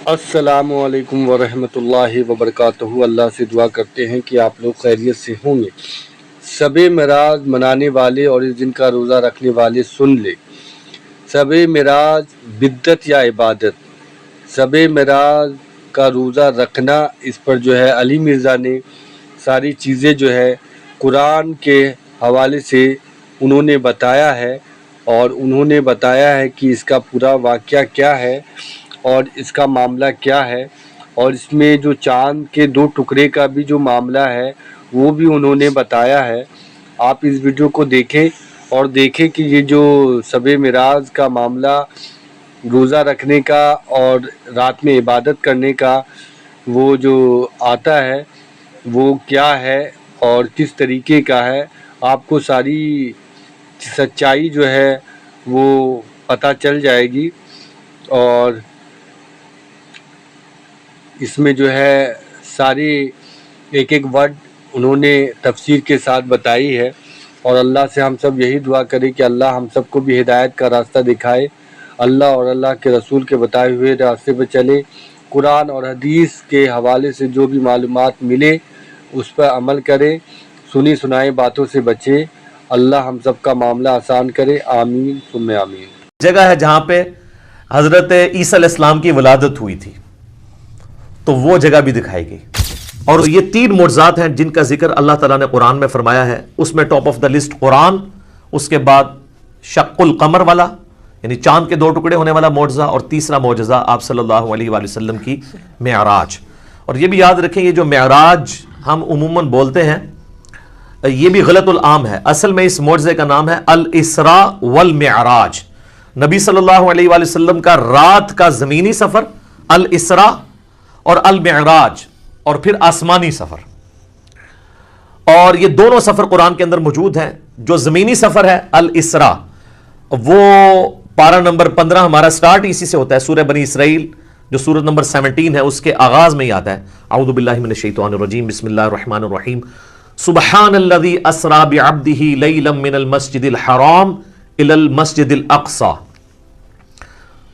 السلام علیکم ورحمۃ اللہ وبرکاتہ۔ اللہ سے دعا کرتے ہیں کہ آپ لوگ خیریت سے ہوں گے۔ شب معراج منانے والے اور اس دن کا روزہ رکھنے والے سن لے، شب معراج بدعت یا عبادت؟ شب معراج کا روزہ رکھنا، اس پر جو ہے علی مرزا نے ساری چیزیں جو ہے قرآن کے حوالے سے انہوں نے بتایا ہے، اور انہوں نے بتایا ہے کہ اس کا پورا واقعہ کیا ہے اور اس کا معاملہ کیا ہے، اور اس میں جو چاند کے 2 ٹکڑے کا بھی جو معاملہ ہے وہ بھی انہوں نے بتایا ہے۔ آپ اس ویڈیو کو دیکھیں اور دیکھیں کہ یہ جو شب معراج کا معاملہ، روزہ رکھنے کا اور رات میں عبادت کرنے کا وہ جو آتا ہے وہ کیا ہے اور کس طریقے کا ہے، آپ کو ساری سچائی جو ہے وہ پتہ چل جائے گی۔ اور اس میں جو ہے ساری ایک ایک ورڈ انہوں نے تفسیر کے ساتھ بتائی ہے، اور اللہ سے ہم سب یہی دعا کریں کہ اللہ ہم سب کو بھی ہدایت کا راستہ دکھائے، اللہ اور اللہ کے رسول کے بتائے ہوئے راستے پہ چلے، قرآن اور حدیث کے حوالے سے جو بھی معلومات ملے اس پر عمل کرے، سنی سنائی باتوں سے بچے۔ اللہ ہم سب کا معاملہ آسان کرے، آمین ثم آمین۔ جگہ ہے جہاں پہ حضرت عیسیٰ علیہ السلام کی ولادت ہوئی تھی، تو وہ جگہ بھی دکھائی گئی۔ اور یہ 3 معجزات ہیں جن کا ذکر اللہ تعالیٰ نے قرآن میں فرمایا ہے۔ اس میں ٹاپ آف دا لسٹ قرآن، اس کے بعد شق القمر والا یعنی چاند کے 2 ٹکڑے ہونے والا معجزہ، اور تیسرا معجزہ آپ صلی اللہ علیہ وآلہ وسلم کی معراج۔ اور یہ بھی یاد رکھیں، یہ جو معراج ہم عموماً بولتے ہیں یہ بھی غلط العام ہے۔ اصل میں اس معجزے کا نام ہے الاسراء والمعراج۔ نبی صلی اللہ علیہ وآلہ وسلم کا رات کا زمینی سفر الاسراء، اور المعراج اور پھر آسمانی سفر، اور یہ دونوں سفر قرآن کے اندر موجود ہیں۔ جو زمینی سفر ہے الاسراء، وہ پارہ نمبر 15 ہمارا سٹارٹ اسی سے ہوتا ہے، سورہ بنی اسرائیل جو سورت نمبر 17 ہے اس کے آغاز میں ہی آتا ہے، اعوذ باللہ من الشیطان الرجیم، بسم اللہ الرحمن الرحیم، سبحان الذی اسری بعبدہ لیلا من المسجد الحرام الی المسجد الاقصی۔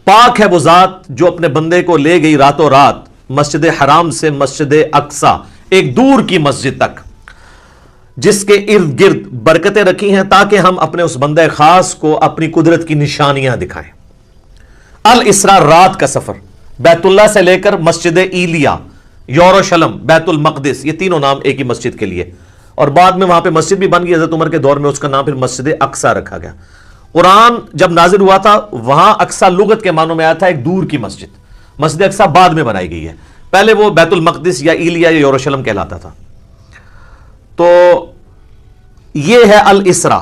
پاک ہے وہ ذات جو اپنے بندے کو لے گئی راتوں رات مسجد حرام سے مسجد اقصی، ایک دور کی مسجد تک، جس کے ارد گرد برکتیں رکھی ہیں تاکہ ہم اپنے اس بندے خاص کو اپنی قدرت کی نشانیاں دکھائیں۔ الاسراء رات کا سفر، بیت اللہ سے لے کر مسجد ایلیا، یروشلم، بیت المقدس، یہ تینوں نام ایک ہی مسجد کے لیے، اور بعد میں وہاں پہ مسجد بھی بن گئی حضرت عمر کے دور میں، اس کا نام پھر مسجد اقصی رکھا گیا۔ قرآن جب نازل ہوا تھا وہاں اقصی لغت کے معنوں میں آیا تھا ایک دور کی مسجد۔ مسجد اقصی بعد میں بنائی گئی ہے، پہلے وہ بیت المقدس یا ایلیا یا یروشلم کہلاتا تھا۔ تو یہ ہے الاسراء،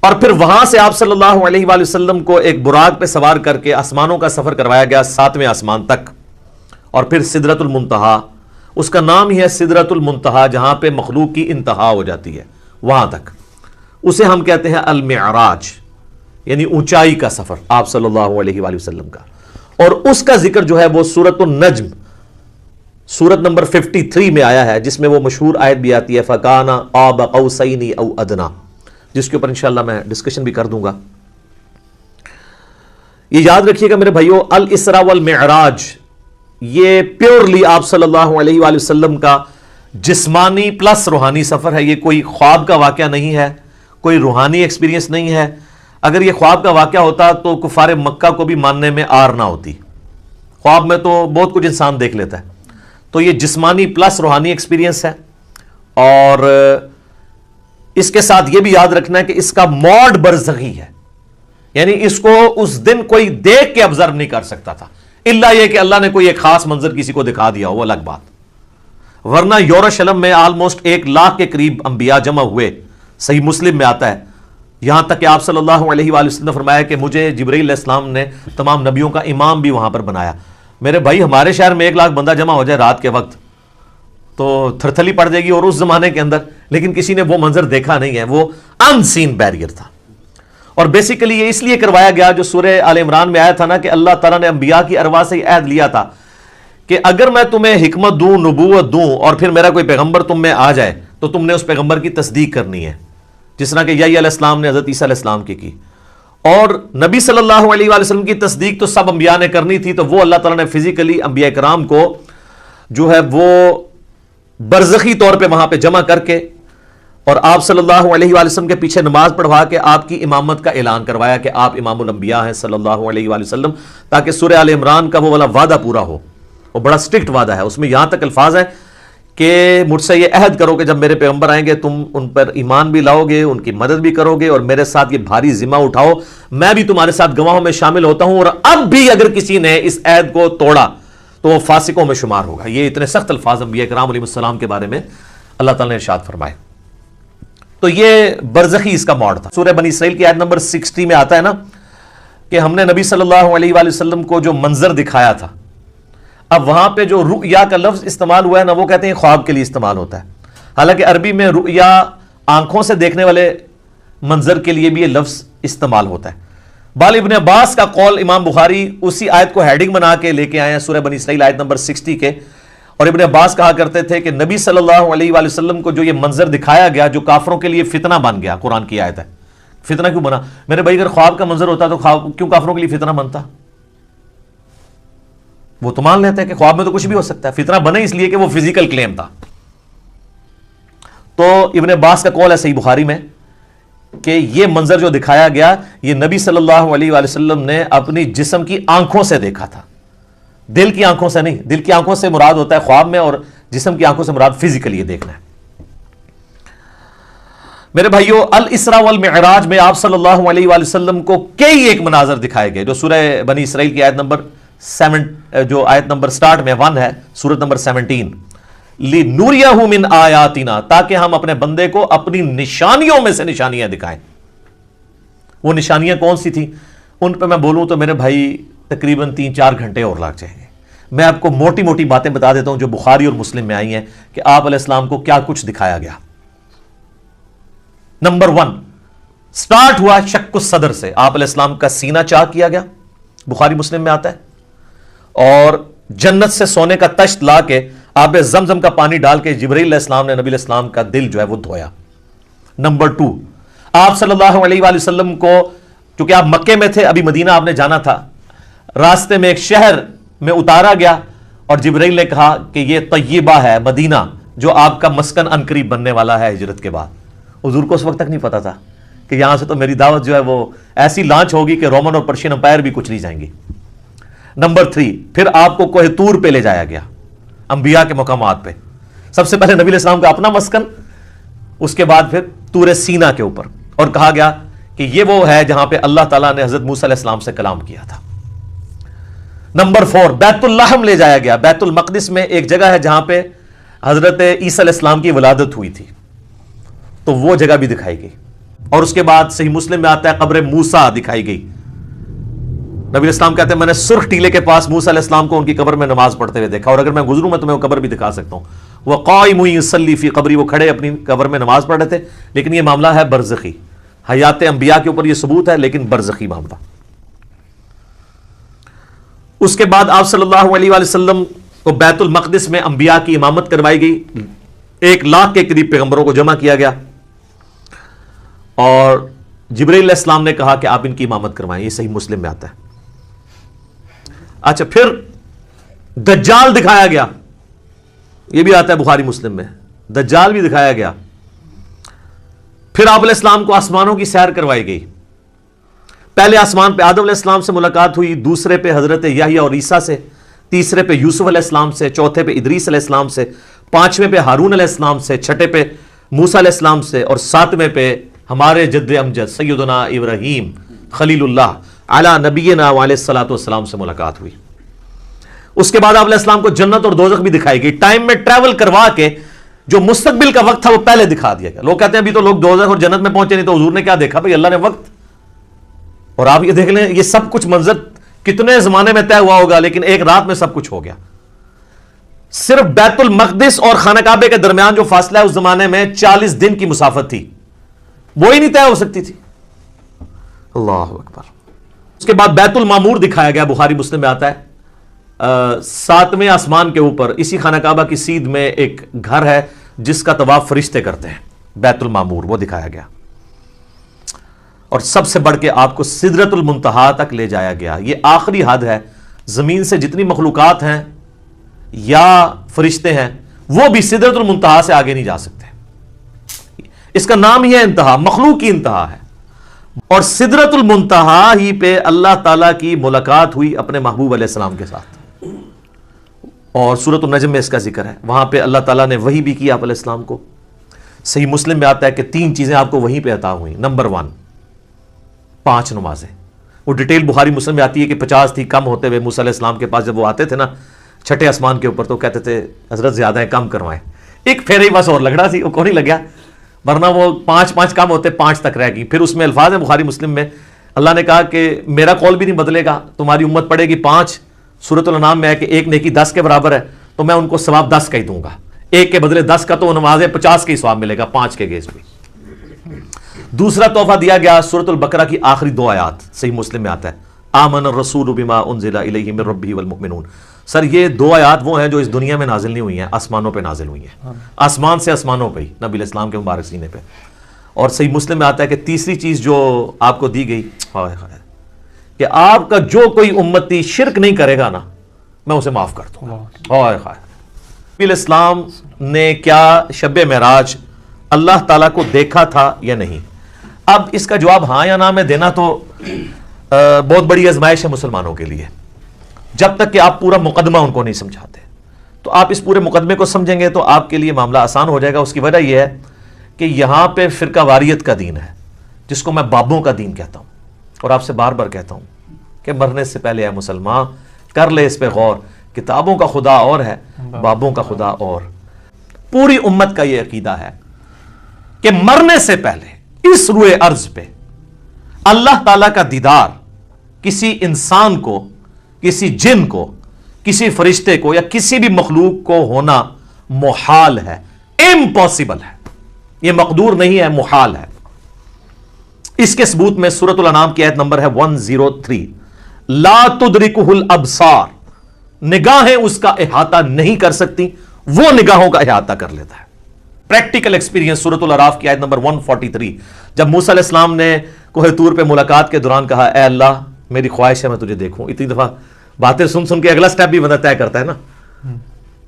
اور پھر وہاں سے آپ صلی اللہ علیہ وآلہ وسلم کو ایک براق پہ سوار کر کے آسمانوں کا سفر کروایا گیا 7ویں آسمان تک، اور پھر سدرۃ المنتہا، اس کا نام ہی ہے سدرۃ المنتہا، جہاں پہ مخلوق کی انتہا ہو جاتی ہے وہاں تک، اسے ہم کہتے ہیں المعراج، یعنی اونچائی کا سفر آپ صلی اللہ علیہ وآلہ وسلم کا۔ اور اس کا ذکر جو ہے وہ سورۃ النجم، سورت نمبر 53 میں آیا ہے، جس میں وہ مشہور آیت بھی آتی ہے فَكَانَ قَابَ قَوْسَيْنِ أَوْ أَدْنَىٰ، جس کے اوپر انشاءاللہ میں ڈسکشن بھی کر دوں گا۔ یہ یاد رکھیے گا میرے بھائیو، الاسراء والمعراج یہ پیورلی آپ صلی اللہ علیہ وآلہ وسلم کا جسمانی پلس روحانی سفر ہے۔ یہ کوئی خواب کا واقعہ نہیں ہے، کوئی روحانی ایکسپیرینس نہیں ہے۔ اگر یہ خواب کا واقعہ ہوتا تو کفار مکہ کو بھی ماننے میں آر نہ ہوتی۔ خواب میں تو بہت کچھ انسان دیکھ لیتا ہے، تو یہ جسمانی پلس روحانی ایکسپیرینس ہے۔ اور اس کے ساتھ یہ بھی یاد رکھنا ہے کہ اس کا موڈ برزخی ہے، یعنی اس کو اس دن کوئی دیکھ کے آبزرو نہیں کر سکتا تھا، الا یہ کہ اللہ نے کوئی ایک خاص منظر کسی کو دکھا دیا ہو، وہ الگ بات۔ ورنہ یروشلم میں آلموسٹ 1 لاکھ کے قریب انبیاء جمع ہوئے، صحیح مسلم میں آتا ہے، یہاں تک کہ آپ صلی اللہ علیہ وآلہ وسلم نے فرمایا کہ مجھے جبرائیل علیہ السلام نے تمام نبیوں کا امام بھی وہاں پر بنایا۔ میرے بھائی ہمارے شہر میں 1 لاکھ بندہ جمع ہو جائے رات کے وقت تو تھرتھلی پڑ جائے گی، اور اس زمانے کے اندر لیکن کسی نے وہ منظر دیکھا نہیں ہے، وہ ان سین بیریئر تھا۔ اور بیسیکلی یہ اس لیے کروایا گیا، جو سورہ آل عمران میں آیا تھا نا کہ اللہ تعالیٰ نے انبیاء کی ارواح سے عہد لیا تھا کہ اگر میں تمہیں حکمت دوں، نبوت دوں، اور پھر میرا کوئی پیغمبر تم میں آ جائے تو تم نے اس پیغمبر کی تصدیق کرنی ہے، جس طرح کہ یحییٰ علیہ السلام نے حضرت عیسیٰ علیہ السلام کی۔ اور نبی صلی اللہ علیہ وآلہ وسلم کی تصدیق تو سب انبیاء نے کرنی تھی، تو وہ اللہ تعالیٰ نے فزیکلی انبیاء کرام کو جو ہے وہ برزخی طور پہ وہاں پہ جمع کر کے اور آپ صلی اللہ علیہ وآلہ وسلم کے پیچھے نماز پڑھوا کے آپ کی امامت کا اعلان کروایا کہ آپ امام الانبیاء ہیں صلی اللہ علیہ وآلہ وسلم، تاکہ سورہ آل عمران کا وہ والا وعدہ پورا ہو۔ وہ بڑا سٹرکٹ وعدہ ہے، اس میں یہاں تک الفاظ ہیں کہ مجھ سے یہ عہد کرو کہ جب میرے پیغمبر آئیں گے تم ان پر ایمان بھی لاؤ گے، ان کی مدد بھی کرو گے، اور میرے ساتھ یہ بھاری ذمہ اٹھاؤ، میں بھی تمہارے ساتھ گواہوں میں شامل ہوتا ہوں، اور اب بھی اگر کسی نے اس عہد کو توڑا تو وہ فاسقوں میں شمار ہوگا۔ یہ اتنے سخت الفاظ انبیاء کرام علیہ السلام کے بارے میں اللہ تعالیٰ نے ارشاد فرمائے۔ تو یہ برزخی اس کا موڈ تھا۔ سورہ بنی اسرائیل کی آیت نمبر 60 میں آتا ہے نا کہ ہم نے نبی صلی اللہ علیہ وآلہ وسلم کو جو منظر دکھایا تھا، اب وہاں پہ جو رؤیا کا لفظ استعمال ہوا ہے نا، وہ کہتے ہیں خواب کے لیے استعمال ہوتا ہے، حالانکہ عربی میں رؤیا آنکھوں سے دیکھنے والے منظر کے لیے بھی یہ لفظ استعمال ہوتا ہے۔ بال ابن عباس کا قول امام بخاری اسی آیت کو ہیڈنگ بنا کے لے کے آئے ہیں سورہ بنی اسرائیل آیت نمبر 60 کے، اور ابن عباس کہا کرتے تھے کہ نبی صلی اللہ علیہ وآلہ وسلم کو جو یہ منظر دکھایا گیا جو کافروں کے لیے فتنہ بن گیا، قرآن کی آیت ہے۔ فتنہ کیوں بنا؟ میرے بھائی اگر خواب کا منظر ہوتا تو خواب کیوں کافروں کے لیے فتنہ بنتا؟ وہ تو مان لیتے ہیں کہ خواب میں تو کچھ بھی ہو سکتا ہے، فتنہ بنے اس لیے کہ وہ فزیکل کلیم تھا۔ تو ابن عباس کا قول ہے صحیح بخاری میں کہ یہ منظر جو دکھایا گیا یہ نبی صلی اللہ علیہ وآلہ وسلم نے اپنی جسم کی آنکھوں سے دیکھا تھا، دل کی آنکھوں سے نہیں۔ دل کی آنکھوں سے مراد ہوتا ہے خواب میں، اور جسم کی آنکھوں سے مراد فزیکلی یہ دیکھنا ہے۔ میرے بھائیو، الاسراء والمعراج میں آپ صلی اللہ علیہ وآلہ وسلم کو کئی ایک مناظر دکھائے گئے، جو سورہ بنی اسرائیل کی آیت نمبر 7 جو آیت نمبر سٹارٹ میں 1 ہے، سورت نمبر 17، لِنُرِيَهُ مِنْ آیاتنا، تاکہ ہم اپنے بندے کو اپنی نشانیوں میں سے نشانیاں دکھائیں۔ وہ نشانیاں کون سی تھیں؟ ان پہ میں بولوں تو میرے بھائی تقریباً 3-4 گھنٹے اور لگ جائیں گے۔ میں آپ کو موٹی موٹی باتیں بتا دیتا ہوں جو بخاری اور مسلم میں آئی ہیں کہ آپ علیہ السلام کو کیا کچھ دکھایا گیا۔ نمبر 1 سٹارٹ ہوا شق الصدر سے، آپ علیہ السلام کا سینہ چاک کیا گیا، بخاری مسلم میں آتا ہے، اور جنت سے سونے کا تشت لا کے آب زمزم کا پانی ڈال کے جبرائیل علیہ السلام نے نبی علیہ السلام کا دل جو ہے وہ دھویا۔ نمبر 2 آپ صلی اللہ علیہ وآلہ وسلم کو، چونکہ آپ مکے میں تھے، ابھی مدینہ آپ نے جانا تھا، راستے میں ایک شہر میں اتارا گیا اور جبرائیل نے کہا کہ یہ طیبہ ہے، مدینہ جو آپ کا مسکن عنقریب بننے والا ہے ہجرت کے بعد۔ حضور کو اس وقت تک نہیں پتا تھا کہ یہاں سے تو میری دعوت جو ہے وہ ایسی لانچ ہوگی کہ رومن اور پرشین امپائر بھی کچھ نہیں جائیں گی۔ نمبر 3 پھر آپ کو کوہ طور پہ لے جایا گیا، انبیاء کے مقامات پہ۔ سب سے پہلے نبی علیہ السلام کا اپنا مسکن، اس کے بعد پھر طور سینہ کے اوپر، اور کہا گیا کہ یہ وہ ہے جہاں پہ اللہ تعالیٰ نے حضرت موسیٰ علیہ السلام سے کلام کیا تھا۔ نمبر 4 بیت اللحم لے جایا گیا، بیت المقدس میں ایک جگہ ہے جہاں پہ حضرت عیسیٰ علیہ السلام کی ولادت ہوئی تھی، تو وہ جگہ بھی دکھائی گئی۔ اور اس کے بعد صحیح مسلم میں آتا ہے قبر موسیٰ دکھائی گئی۔ نبی علیہ السلام کہتے ہیں میں نے سرخ ٹیلے کے پاس موسیٰ علیہ السلام کو ان کی قبر میں نماز پڑھتے ہوئے دیکھا، اور اگر میں گزروں میں تمہیں وہ قبر بھی دکھا سکتا ہوں۔ وہ قائم یصلی فی قبری، وہ کھڑے اپنی قبر میں نماز پڑھ رہے تھے، لیکن یہ معاملہ ہے برزخی، حیات انبیاء کے اوپر یہ ثبوت ہے لیکن برزخی معاملہ۔ اس کے بعد آپ صلی اللہ علیہ وآلہ وسلم کو بیت المقدس میں انبیاء کی امامت کروائی گئی، 1 لاکھ کے قریب پیغمبروں کو جمع کیا گیا، اور جبرائیل علیہ السلام نے کہا کہ آپ ان کی امامت کروائیں، یہ صحیح مسلم میں آتا ہے۔ اچھا، پھر دجال دکھایا گیا، یہ بھی آتا ہے بخاری مسلم میں، دجال بھی دکھایا گیا۔ پھر آپ علیہ السلام کو آسمانوں کی سیر کروائی گئی۔ پہلے آسمان پہ آدم علیہ السلام سے ملاقات ہوئی، دوسرے پہ حضرت یحییٰ اور عیسیٰ سے، تیسرے پہ یوسف علیہ السلام سے، چوتھے پہ ادریس علیہ السلام سے، 5ویں پہ ہارون علیہ السلام سے، 6 پہ موسیٰ علیہ السلام سے، اور 7ویں پہ ہمارے جد امجد سیدنا ابراہیم خلیل اللہ علی نبینا وعلیہ الصلوۃ والسلام سے ملاقات ہوئی۔ اس کے بعد آپ علیہ السلام کو جنت اور دوزخ بھی دکھائی گئی، ٹائم میں ٹریول کروا کے جو مستقبل کا وقت تھا وہ پہلے دکھا دیا گیا۔ لوگ کہتے ہیں ابھی تو لوگ دوزخ اور جنت میں پہنچے نہیں، تو حضور نے کیا دیکھا؟ بھئی اللہ نے وقت، اور آپ یہ دیکھ لیں یہ سب کچھ منظر کتنے زمانے میں طے ہوا ہوگا، لیکن ایک رات میں سب کچھ ہو گیا۔ صرف بیت المقدس اور خانہ کعبے کے درمیان جو فاصلہ ہے اس زمانے میں 40 دن کی مسافت تھی، وہی نہیں طے ہو سکتی تھی۔ اللہ اکبر۔ اس کے بعد بیت المعمور دکھایا گیا، بخاری مسلم میں آتا ہے 7ویں آسمان کے اوپر اسی خانہ کعبہ کی سیدھ میں ایک گھر ہے جس کا طواف فرشتے کرتے ہیں، بیت المعمور وہ دکھایا گیا۔ اور سب سے بڑھ کے آپ کو سدرۃ المنتہا تک لے جایا گیا. یہ آخری حد ہے. زمین سے جتنی مخلوقات ہیں یا فرشتے ہیں وہ بھی سدرۃ المنتہا سے آگے نہیں جا سکتے. اس کا نام ہی ہے انتہا، مخلوق کی انتہا ہے. اور سدرۃ المنتہا ہی پہ اللہ تعالیٰ کی ملاقات ہوئی اپنے محبوب علیہ السلام کے ساتھ. اور سورۃ النجم میں اس کا ذکر ہے. وہاں پہ اللہ تعالیٰ نے وحی بھی کی آپ علیہ السلام کو. صحیح مسلم میں آتا ہے کہ 3 چیزیں آپ کو وہیں پہ عطا ہوئیں. نمبر 1 5 نمازیں. وہ ڈیٹیل بخاری مسلم میں آتی ہے کہ 50 تھی، کم ہوتے ہوئے موسیٰ علیہ السلام کے پاس جب وہ آتے تھے نا چھٹے آسمان کے اوپر تو کہتے تھے حضرت زیادہ ہیں، کم کروائیں. ایک پھیرے ہی بس اور لگ رہا سی، وہ کون ہی لگ گیا، ورنہ وہ 5 کم ہوتے 5 تک رہ گئی. پھر اس میں الفاظ ہیں بخاری مسلم میں، اللہ نے کہا کہ میرا قول بھی نہیں بدلے گا، تمہاری امت پڑے گی 5. سورۃ الانعام میں ہے کہ ایک نیکی 10 کے برابر ہے تو میں ان کو ثواب 10 کا ہی دوں گا. ایک کے بدلے 10 کا تو نماز 50 کے ہی ثواب ملے گا 5 کے گیس بھی. دوسرا تحفہ دیا گیا سورۃ البقرہ کی آخری 2 آیات. صحیح مسلم میں آتا ہے آمن الرسول بما انزل الیہ من ربہ والمؤمنون. سر یہ 2 آیات وہ ہیں جو اس دنیا میں نازل نہیں ہوئی ہیں، آسمانوں پہ نازل ہوئی ہیں. آسمان سے آسمانوں پہ ہی نبی علیہ السلام کے مبارک سینے پہ. اور صحیح مسلم میں آتا ہے کہ تیسری چیز جو آپ کو دی گئی کہ آپ کا جو کوئی امتی شرک نہیں کرے گا نا میں اسے معاف کر دوں گا. نبی علیہ السلام نے کیا شب معراج اللہ تعالیٰ کو دیکھا تھا یا نہیں؟ اب اس کا جواب ہاں یا نہ میں دینا تو بہت بڑی آزمائش ہے مسلمانوں کے لیے. جب تک کہ آپ پورا مقدمہ ان کو نہیں سمجھاتے. تو آپ اس پورے مقدمے کو سمجھیں گے تو آپ کے لیے معاملہ آسان ہو جائے گا. اس کی وجہ یہ ہے کہ یہاں پہ فرقہ واریت کا دین ہے جس کو میں بابوں کا دین کہتا ہوں. اور آپ سے بار بار کہتا ہوں کہ مرنے سے پہلے اے مسلمان کر لے اس پہ غور. کتابوں کا خدا اور ہے، بابوں کا خدا اور. پوری امت کا یہ عقیدہ ہے کہ مرنے سے پہلے اس روئے ارض پہ اللہ تعالیٰ کا دیدار کسی انسان کو، کسی جن کو، کسی فرشتے کو یا کسی بھی مخلوق کو ہونا محال ہے، امپاسبل ہے. یہ مقدور نہیں ہے، محال ہے. اس کے ثبوت میں سورۃ الانعام کی آیت نمبر ہے 103 لا تدرکہ الابصار. نگاہیں اس کا احاطہ نہیں کر سکتی، وہ نگاہوں کا احاطہ کر لیتا ہے. پریکٹیکل ایکسپیرینس سورۃ الاعراف کی آیت نمبر 143 جب موسیٰ علیہ السلام نے کوہ طور پہ ملاقات کے دوران کہا اے اللہ میری خواہش ہے میں تجھے دیکھوں. اتنی دفعہ باتیں سن سن کے اگلا سٹیپ بھی بندہ طے کرتا ہے نا.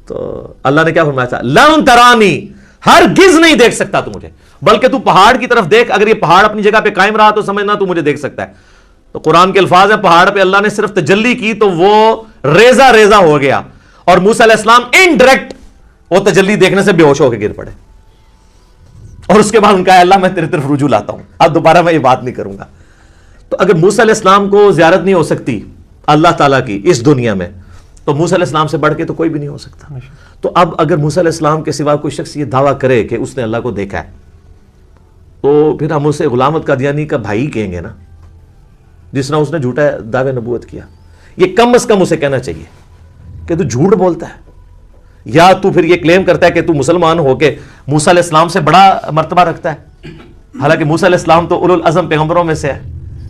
تو اللہ نے کیا فرمایا تھا لن ترانی، ہرگز نہیں دیکھ سکتا تو مجھے، بلکہ تو پہاڑ کی طرف دیکھ. اگر یہ پہاڑ اپنی جگہ پہ قائم رہا تو سمجھنا تو مجھے دیکھ سکتا ہے. تو قرآن کے الفاظ ہیں پہاڑ پہ اللہ نے صرف تجلی کی تو وہ ریزہ ریزہ ہو گیا اور موسیٰ علیہ السلام انڈائریکٹ وہ تجلی دیکھنے سے بے ہوش ہو کے گر پڑے. اور اس کے بعد ان کا اللہ میں تیرے طرف رجوع لاتا ہوں، اب دوبارہ میں یہ بات نہیں کروں گا. تو اگر موسیٰ علیہ السلام کو زیارت نہیں ہو سکتی اللہ تعالیٰ کی اس دنیا میں تو موسیٰ علیہ السلام سے بڑھ کے تو کوئی بھی نہیں ہو سکتا. تو اب اگر موسیٰ علیہ السلام کے سوا کوئی شخص یہ دعویٰ کرے کہ اس نے اللہ کو دیکھا ہے تو پھر ہم اسے غلام قادیانی کا بھائی کہیں گے نا، جس نے اس نے جھوٹا دعوے نبوت کیا. یہ کم از کم اسے کہنا چاہیے کہ تو جھوٹ بولتا ہے، یا تو پھر یہ کلیم کرتا ہے کہ تو مسلمان ہو کے موسیٰ علیہ السلام سے بڑا مرتبہ رکھتا ہے، حالانکہ موسیٰ علیہ السلام تو اولو العزم پیغمبروں میں سے ہے.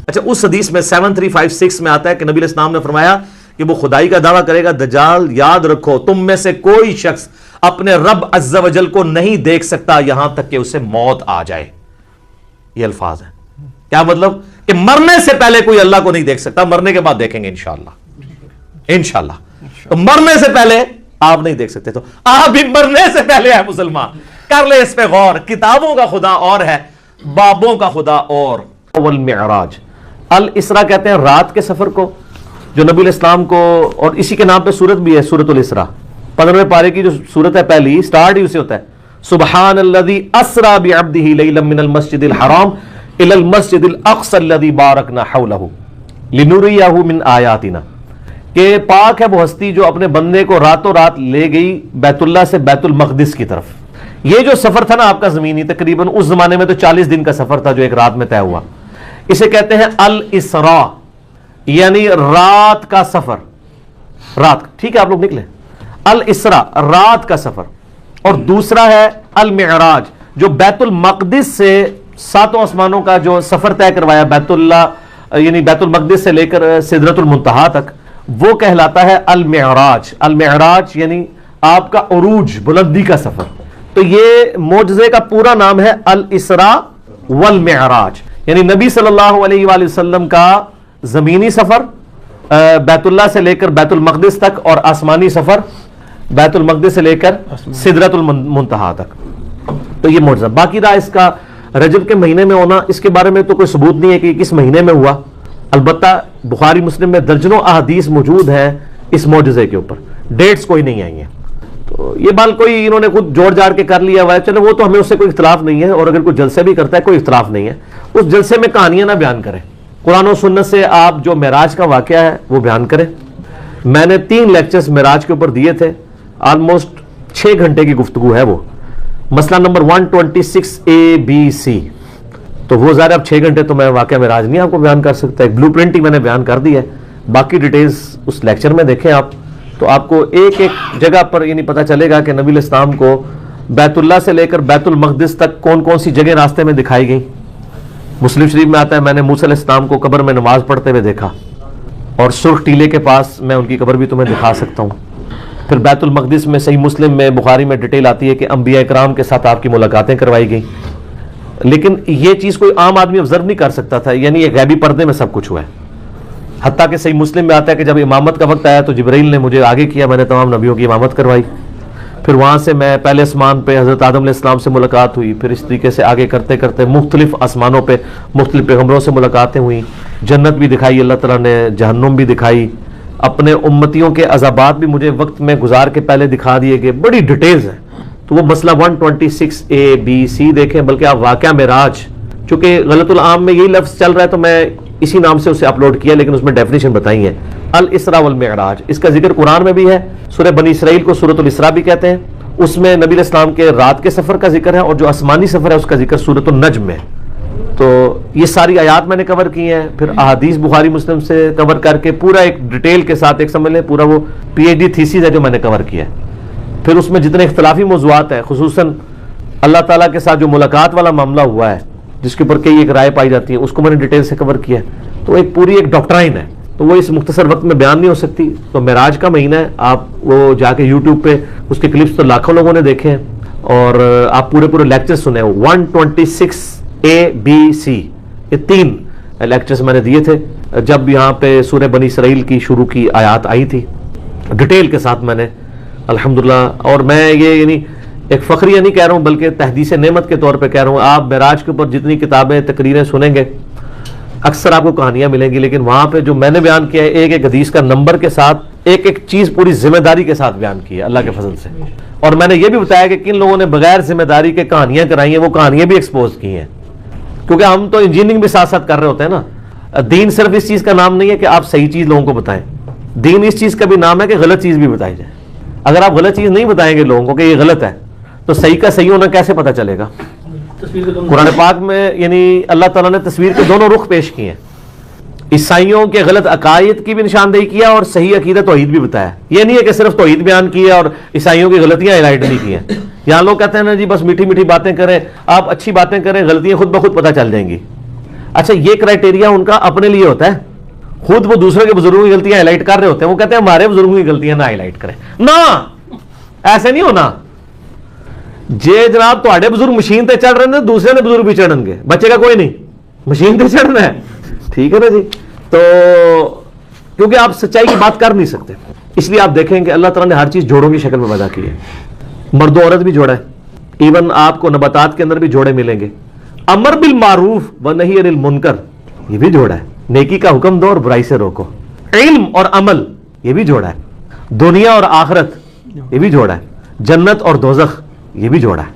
اچھا اس حدیث میں 7356 میں آتا ہے کہ نبی علیہ السلام نے فرمایا کہ وہ خدائی کا دعویٰ کرے گا دجال یاد رکھو تم میں سے کوئی شخص اپنے رب عز و جل کو نہیں دیکھ سکتا یہاں تک کہ اسے موت آ جائے. یہ الفاظ ہیں. کیا مطلب؟ کہ مرنے سے پہلے کوئی اللہ کو نہیں دیکھ سکتا، مرنے کے بعد دیکھیں گے انشاءاللہ. تو مرنے سے پہلے آپ نہیں دیکھ سکتے. تو آپ بھی مرنے سے پہلے ہے مسلمان، کر لے اس پہ غور. کتابوں کا خدا اور ہے، بابوں کا خدا اور. والمعراج الاسراء کہتے ہیں رات کے سفر کو جو نبی علیہ السلام کو، اور اسی کے نام پہ سورت بھی ہے سورۃ الاسراء. 15ویں پارے کی جو سورت ہے پہلی سٹارٹ ہی اسے ہوتا ہے سبحان الذی اسرا بعبدہ لیلا من المسجد الحرام الی المسجد الاقصی الذی بارکنا حولہ لنریہ من آیاتنا. کہ پاک ہے وہ ہستی جو اپنے بندے کو راتوں رات لے گئی بیت اللہ سے بیت المقدس کی طرف. یہ جو سفر تھا نا آپ کا زمینی، تقریباً اس زمانے میں تو 40 دن کا سفر تھا جو ایک رات میں طے ہوا. اسے کہتے ہیں الاسراء، یعنی رات کا سفر. رات ٹھیک ہے آپ لوگ نکلے. الاسراء رات کا سفر. اور دوسرا ہے المعراج جو بیت المقدس سے 7 آسمانوں کا جو سفر طے کروایا بیت اللہ یعنی بیت المقدس سے لے کر سدرۃ المنتہا تک، وہ کہلاتا ہے المعراج. المعراج یعنی آپ کا عروج، بلندی کا سفر. تو یہ معجزے کا پورا نام ہے الاسراء والمعراج. یعنی نبی صلی اللہ علیہ وآلہ وسلم کا زمینی سفر بیت اللہ سے لے کر بیت المقدس تک، اور آسمانی سفر بیت المقدس سے لے کر سدرۃ المنتہا تک، تو یہ معجزہ۔ باقی رہا اس کا رجب کے مہینے میں ہونا، اس کے بارے میں تو کوئی ثبوت نہیں ہے کہ کس مہینے میں ہوا، البتہ بخاری مسلم میں درجنوں احادیث موجود ہیں اس معجزے کے اوپر، ڈیٹس کوئی نہیں آئی ہیں، تو یہ بال کوئی انہوں نے خود جوڑ جاڑ کے کر لیا ہوا ہے، چلو وہ تو ہمیں اس سے کوئی اختلاف نہیں ہے، اور اگر کوئی جلسے بھی کرتا ہے کوئی اختلاف نہیں ہے، اس جلسے میں کہانیاں نہ بیان کریں، قرآن و سنت سے آپ جو معراج کا واقعہ ہے وہ بیان کریں۔ میں نے 3 لیکچرز معراج کے اوپر دیے تھے، آلموسٹ 6 گھنٹے کی گفتگو ہے وہ، مسئلہ نمبر 126ABC، تو وہ ظاہر اب 6 گھنٹے تو میں واقعہ معراج نہیں آپ کو بیان کر سکتا، ایک بلو پرنٹ ہی میں نے بیان کر دی ہے، باقی ڈیٹیلز اس لیکچر میں دیکھیں آپ، تو آپ کو ایک ایک جگہ پر یہ نہیں پتہ چلے گا کہ نبی علیہ السلام کو بیت اللہ سے لے کر بیت المقدس تک کون کون سی جگہ راستے میں دکھائی گئی۔ مسلم شریف میں آتا ہے میں نے موسیٰ علیہ السلام کو قبر میں نماز پڑھتے ہوئے دیکھا، اور سرخ ٹیلے کے پاس میں ان کی قبر بھی تمہیں دکھا سکتا ہوں۔ پھر بیت المقدس میں صحیح مسلم میں بخاری میں ڈیٹیل آتی ہے کہ انبیاء اکرام کے ساتھ آپ کی ملاقاتیں کروائی گئی، لیکن یہ چیز کوئی عام آدمی آبزرو نہیں کر سکتا تھا، یعنی یہ غیبی پردے میں سب کچھ ہوا ہے۔ حتیٰ کہ صحیح مسلم میں آتا ہے کہ جب امامت کا وقت آیا تو جبرائیل نے مجھے آگے کیا، میں نے تمام نبیوں کی امامت کروائی، پھر وہاں سے میں پہلے آسمان پہ حضرت آدم علیہ السلام سے ملاقات ہوئی، پھر اس طریقے سے آگے کرتے کرتے مختلف آسمانوں پہ مختلف پیغمبروں سے ملاقاتیں ہوئیں، جنت بھی دکھائی اللہ تعالیٰ نے، جہنم بھی دکھائی، اپنے امتیوں کے عذابات بھی مجھے وقت میں گزار کے پہلے دکھا دیے گئے، بڑی ڈیٹیلز ہیں۔ تو وہ مسئلہ 126ABC دیکھیں، بلکہ آپ واقعہ معراج، چونکہ غلط العام میں یہی لفظ چل رہا ہے تو میں اسی نام سے اسے اپلوڈ کیا، لیکن اس میں ڈیفینیشن بتائی ہے، الاسراء والمعراج، اس کا ذکر قرآن میں بھی ہے، سورہ بنی اسرائیل کو سورۃ الاسراء بھی کہتے ہیں، اس میں نبی علیہ السلام کے رات کے سفر کا ذکر ہے، اور جو آسمانی سفر ہے اس کا ذکر سورۃ النجم میں۔ تو یہ ساری آیات میں نے کور کی ہیں، پھر احادیث بخاری مسلم سے کور کر کے پورا ایک ڈیٹیل کے ساتھ ایک سمجھ لیں پورا وہ PhD تھیسس ہے جو میں نے کور کیا ہے۔ پھر اس میں جتنے اختلافی موضوعات ہیں، خصوصاً اللہ تعالیٰ کے ساتھ جو ملاقات والا معاملہ ہوا ہے جس کے اوپر کئی ایک رائے پائی جاتی ہے، اس کو میں نے ڈیٹیل سے کور کیا ہے، تو ایک پوری ایک ڈاکٹرائن ہے، تو وہ اس مختصر وقت میں بیان نہیں ہو سکتی۔ تو معراج کا مہینہ ہے، آپ وہ جا کے یوٹیوب پہ اس کے کلپس تو لاکھوں لوگوں نے دیکھے ہیں، اور آپ پورے پورے لیکچر سنے ہو۔ 126ABC یہ 3 لیکچرز میں نے دیے تھے جب یہاں پہ سورہ بنی اسرائیل کی شروع کی آیات آئی تھی، ڈیٹیل کے ساتھ میں نے الحمدللہ، اور میں یہ یعنی ایک فخریہ نہیں کہہ رہا ہوں بلکہ تحدیث نعمت کے طور پہ کہہ رہا ہوں، آپ معراج کے اوپر جتنی کتابیں تقریریں سنیں گے اکثر آپ کو کہانیاں ملیں گی، لیکن وہاں پہ جو میں نے بیان کیا ہے ایک ایک حدیث کا نمبر کے ساتھ ایک ایک چیز پوری ذمہ داری کے ساتھ بیان کی ہے اللہ کے فضل سے، اور میں نے یہ بھی بتایا کہ کن لوگوں نے بغیر ذمہ داری کے کہانیاں کرائی ہیں، وہ کہانیاں بھی ایکسپوز کی ہیں، کیونکہ ہم تو انجینئرنگ بھی ساتھ ساتھ کر رہے ہوتے ہیں نا۔ دین صرف اس چیز کا نام نہیں ہے کہ آپ صحیح چیز لوگوں کو بتائیں، دین اس چیز کا بھی نام ہے کہ غلط چیز بھی بتائی جائے۔ اگر آپ غلط چیز نہیں بتائیں گے لوگوں کو کہ یہ غلط ہے تو صحیح کا صحیح ہونا کیسے پتہ چلے گا؟ قرآن پاک میں یعنی اللہ تعالیٰ نے تصویر کے دونوں رخ پیش کیے ہیں، عیسائیوں کے غلط عقائد کی بھی نشاندہی کیا اور صحیح عقیدہ توحید بھی بتایا۔ یہ نہیں ہے کہ صرف توحید بیان کی ہے اور عیسائیوں کی غلطیاں ہائلائٹ نہیں کی ہیں۔ یہاں لوگ کہتے ہیں نا جی بس میٹھی میٹھی باتیں کریں، آپ اچھی باتیں کریں، غلطیاں خود بخود پتہ چل جائیں گی۔ اچھا یہ کرائٹیریا ان کا اپنے لیے ہوتا ہے، خود وہ دوسرے کے بزرگوں کی غلطیاں ہائلائٹ کر رہے ہوتے ہیں، وہ کہتے ہیں ہمارے بزرگوں کی غلطیاں نہ ہائلائٹ کریں، نہ ایسے نہیں ہونا جے جناب تواڈے بزرگ مشین تے چڑھ رہے ہیں دوسرے نے بزرگ بھی چڑھن گے، بچے کا کوئی نہیں، مشین تے چڑھنا ہے، ٹھیک ہے نا جی۔ تو کیونکہ آپ سچائی کی بات کر نہیں سکتے، اس لیے آپ دیکھیں کہ اللہ تعالیٰ نے ہر چیز جوڑوں کی شکل میں پیدا کی ہے، مرد و عورت بھی جوڑا ہے، ایون آپ کو نباتات کے اندر بھی جوڑے ملیں گے، امر بالمعروف و نہی عن المنکر یہ بھی جوڑا ہے، نیکی کا حکم دو اور برائی سے روکو، علم اور عمل یہ بھی جوڑا ہے، دنیا اور آخرت یہ بھی جوڑا ہے، جنت اور دوزخ یہ بھی جوڑا ہے۔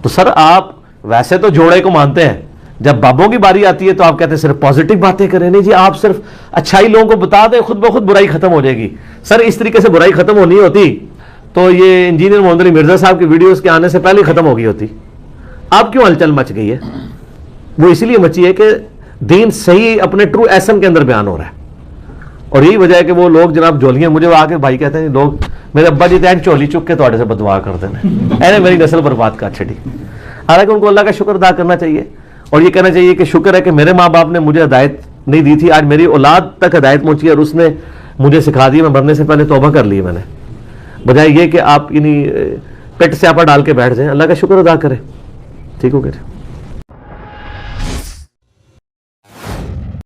تو سر آپ ویسے تو جوڑے کو مانتے ہیں، جب بابوں کی باری آتی ہے تو آپ کہتے ہیں صرف پازیٹیو باتیں کریں، نہیں جی آپ صرف اچھائی لوگوں کو بتا دیں، خود بخود برائی ختم ہو جائے گی۔ سر اس طریقے سے برائی ختم ہونی ہوتی تو یہ انجینئر محمد علی مرزا صاحب کی ویڈیوز کے آنے سے پہلے ختم ہو گئی ہوتی۔ اب کیوں ہلچل مچ گئی ہے؟ وہ اسی لیے مچی ہے کہ دین صحیح اپنے ٹرو ایسن کے اندر بیان ہو رہا ہے، اور یہی وجہ ہے کہ وہ لوگ جناب جولیاں مجھے آ کے بھائی کہتے ہیں لوگ میرے ابا جی تین چولی چک کے تھوڑے سے بددعا کرتے ہیں، اینے میری نسل برباد کر چھڑی۔ حالانکہ ان کو اللہ کا شکر ادا کرنا چاہیے اور یہ کہنا چاہیے کہ شکر ہے کہ میرے ماں باپ نے مجھے ہدایت نہیں دی تھی، آج میری اولاد تک ہدایت پہنچی ہے اور اس نے مجھے سکھا دی، میں مرنے سے پہلے توبہ کر لی میں نے، بجائے یہ کہ آپ یعنی پیٹ سے آپا ڈال کے بیٹھ جائیں۔ اللہ کا شکر ادا کریں، ٹھیک ہو گیا۔